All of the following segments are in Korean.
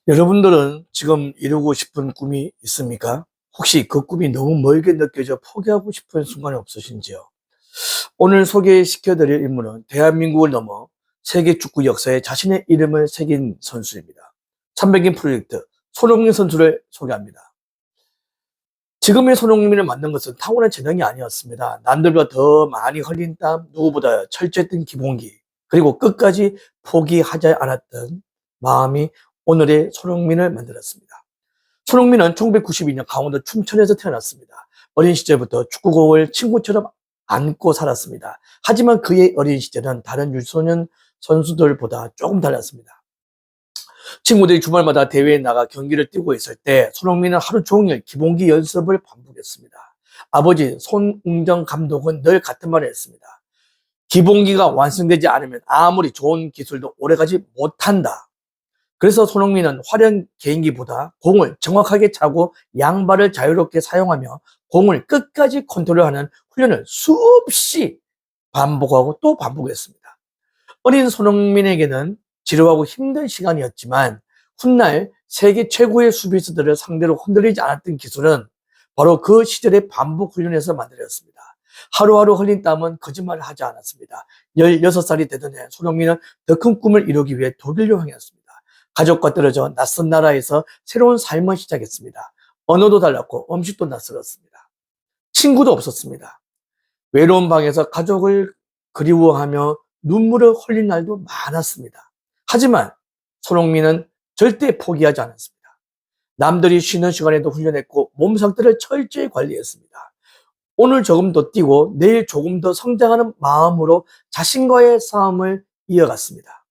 여러분들은 지금 이루고 싶은 꿈이 있습니까? 혹시 그 꿈이 너무 멀게 느껴져 포기하고 싶은 순간이 없으신지요? 오늘 소개시켜드릴 인물은 대한민국을 넘어 세계 축구 역사에 자신의 이름을 새긴 선수입니다. 300인 프로젝트 손흥민 선수를 소개합니다. 지금의 손흥민을 만든 것은 타고난 재능이 아니었습니다. 남들보다 더 많이 흘린 땀, 누구보다 철저했던 기본기, 그리고 끝까지 포기하지 않았던 마음이 오늘의 손흥민을 만들었습니다. 손흥민은 1992년 강원도 춘천에서 태어났습니다. 어린 시절부터 축구공을 친구처럼 안고 살았습니다. 하지만 그의 어린 시절은 다른 유소년 선수들보다 조금 달랐습니다. 친구들이 주말마다 대회에 나가 경기를 뛰고 있을 때 손흥민은 하루 종일 기본기 연습을 반복했습니다. 아버지 손웅정 감독은 늘 같은 말을 했습니다. 기본기가 완성되지 않으면 아무리 좋은 기술도 오래가지 못한다. 그래서 손흥민은 화려한 개인기보다 공을 정확하게 차고 양발을 자유롭게 사용하며 공을 끝까지 컨트롤하는 훈련을 수없이 반복하고 또 반복했습니다. 어린 손흥민에게는 지루하고 힘든 시간이었지만 훗날 세계 최고의 수비수들을 상대로 흔들리지 않았던 기술은 바로 그 시절의 반복 훈련에서 만들어졌습니다. 하루하루 흘린 땀은 거짓말을 하지 않았습니다. 16살이 되던 해 손흥민은 더 큰 꿈을 이루기 위해 독일로 향했습니다. 가족과 떨어져 낯선 나라에서 새로운 삶을 시작했습니다. 언어도 달랐고 음식도 낯설었습니다. 친구도 없었습니다. 외로운 방에서 가족을 그리워하며 눈물을 흘린 날도 많았습니다. 하지만 손흥민은 절대 포기하지 않았습니다. 남들이 쉬는 시간에도 훈련했고 몸 상태를 철저히 관리했습니다. 오늘 조금 더 뛰고 내일 조금 더 성장하는 마음으로 자신과의 싸움을 이어갔습니다.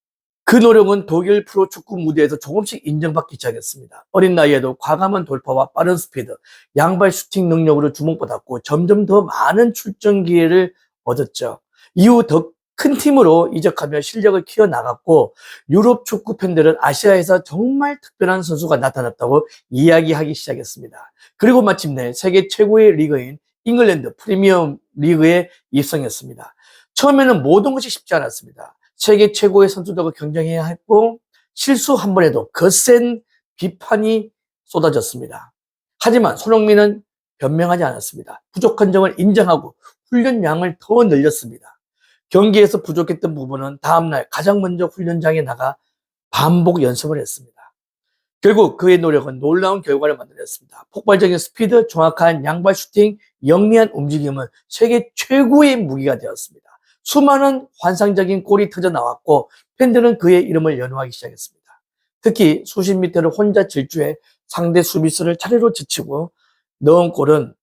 그 노력은 독일 프로축구 무대에서 조금씩 인정받기 시작했습니다. 어린 나이에도 과감한 돌파와 빠른 스피드, 양발 슈팅 능력으로 주목받았고 점점 더 많은 출전 기회를 얻었죠. 이후 더 큰 팀으로 이적하며 실력을 키워나갔고 유럽 축구 팬들은 아시아에서 정말 특별한 선수가 나타났다고 이야기하기 시작했습니다. 그리고 마침내 세계 최고의 리그인 잉글랜드 프리미엄 리그에 입성했습니다. 처음에는 모든 것이 쉽지 않았습니다. 세계 최고의 선수들과 경쟁해야 했고 실수 한 번 해도 거센 비판이 쏟아졌습니다. 하지만 손흥민은 변명하지 않았습니다. 부족한 점을 인정하고 훈련량을 더 늘렸습니다. 경기에서 부족했던 부분은 다음날 가장 먼저 훈련장에 나가 반복 연습을 했습니다. 결국 그의 노력은 놀라운 결과를 만들었습니다. 폭발적인 스피드, 정확한 양발 슈팅, 영리한 움직임은 세계 최고의 무기가 되었습니다. 수많은 환상적인 골이 터져 나왔고 팬들은 그의 이름을 연호하기 시작했습니다. 특히 수십 미터를 혼자 질주해 상대 수비수를 차례로 제치고 넣은 골은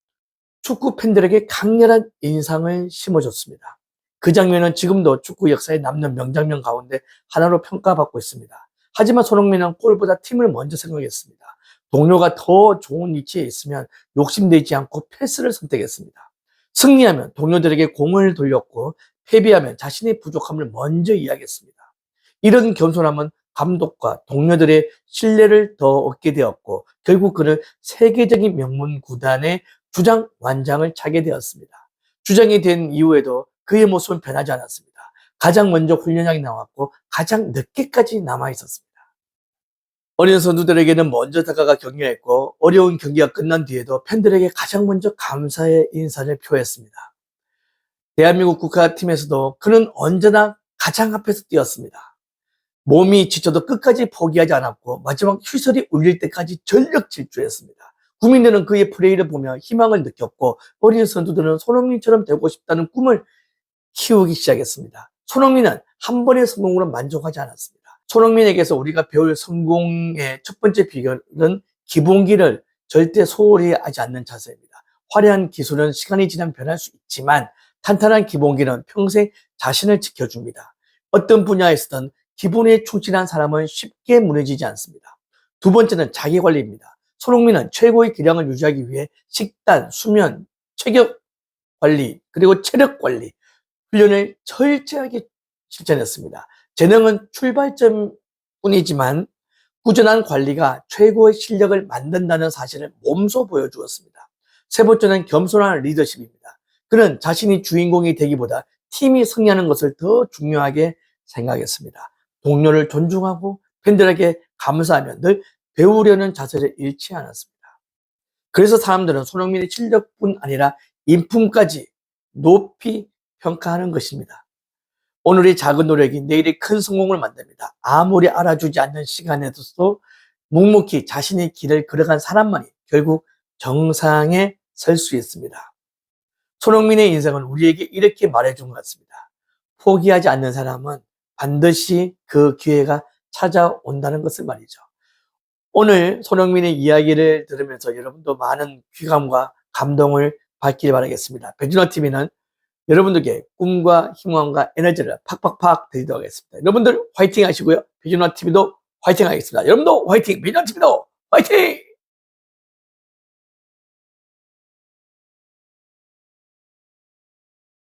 축구 팬들에게 강렬한 인상을 심어줬습니다. 그 장면은 지금도 축구 역사에 남는 명장면 가운데 하나로 평가받고 있습니다. 하지만 손흥민은 골보다 팀을 먼저 생각했습니다. 동료가 더 좋은 위치에 있으면 욕심내지 않고 패스를 선택했습니다. 승리하면 동료들에게 공을 돌렸고 패배하면 자신의 부족함을 먼저 이야기했습니다. 이런 겸손함은 감독과 동료들의 신뢰를 더 얻게 되었고 결국 그는 세계적인 명문 구단의 주장 완장을 차게 되었습니다. 주장이 된 이후에도 그의 모습은 변하지 않았습니다. 가장 먼저 훈련장에 나왔고 가장 늦게까지 남아 있었습니다. 어린 선수들에게는 먼저 다가가 격려했고 어려운 경기가 끝난 뒤에도 팬들에게 가장 먼저 감사의 인사를 표했습니다. 대한민국 국가팀에서도 그는 언제나 가장 앞에서 뛰었습니다. 몸이 지쳐도 끝까지 포기하지 않았고 마지막 휘슬이 울릴 때까지 전력 질주했습니다. 국민들은 그의 플레이를 보며 희망을 느꼈고 어린 선수들은 손흥민처럼 되고 싶다는 꿈을 키우기 시작했습니다. 손흥민은 한 번의 성공으로 만족하지 않았습니다. 손흥민에게서 우리가 배울 성공의 첫 번째 비결은 기본기를 절대 소홀히 하지 않는 자세입니다. 화려한 기술은 시간이 지나면 변할 수 있지만 탄탄한 기본기는 평생 자신을 지켜줍니다. 어떤 분야에서든 기본에 충실한 사람은 쉽게 무너지지 않습니다. 두 번째는 자기관리입니다. 손흥민은 최고의 기량을 유지하기 위해 식단, 수면, 체격 관리, 그리고 체력 관리, 훈련을 철저하게 실천했습니다. 재능은 출발점뿐이지만 꾸준한 관리가 최고의 실력을 만든다는 사실을 몸소 보여주었습니다. 세 번째는 겸손한 리더십입니다. 그는 자신이 주인공이 되기보다 팀이 승리하는 것을 더 중요하게 생각했습니다. 동료를 존중하고 팬들에게 감사하며 늘 배우려는 자세를 잃지 않았습니다. 그래서 사람들은 손흥민의 실력뿐 아니라 인품까지 높이 평가하는 것입니다. 오늘의 작은 노력이 내일의 큰 성공을 만듭니다. 아무리 알아주지 않는 시간에도 묵묵히 자신의 길을 걸어간 사람만이 결국 정상에 설 수 있습니다. 손흥민의 인생은 우리에게 이렇게 말해준 것 같습니다. 포기하지 않는 사람은 반드시 그 기회가 찾아온다는 것을 말이죠. 오늘 손흥민의 이야기를 들으면서 여러분도 많은 귀감과 감동을 받길 바라겠습니다. 배준호TV는 여러분들께 꿈과 희망과 에너지를 팍팍팍 드리도록 하겠습니다. 여러분들 화이팅 하시고요. 배준호TV도 화이팅 하겠습니다. 여러분도 화이팅! 배준호TV도 화이팅!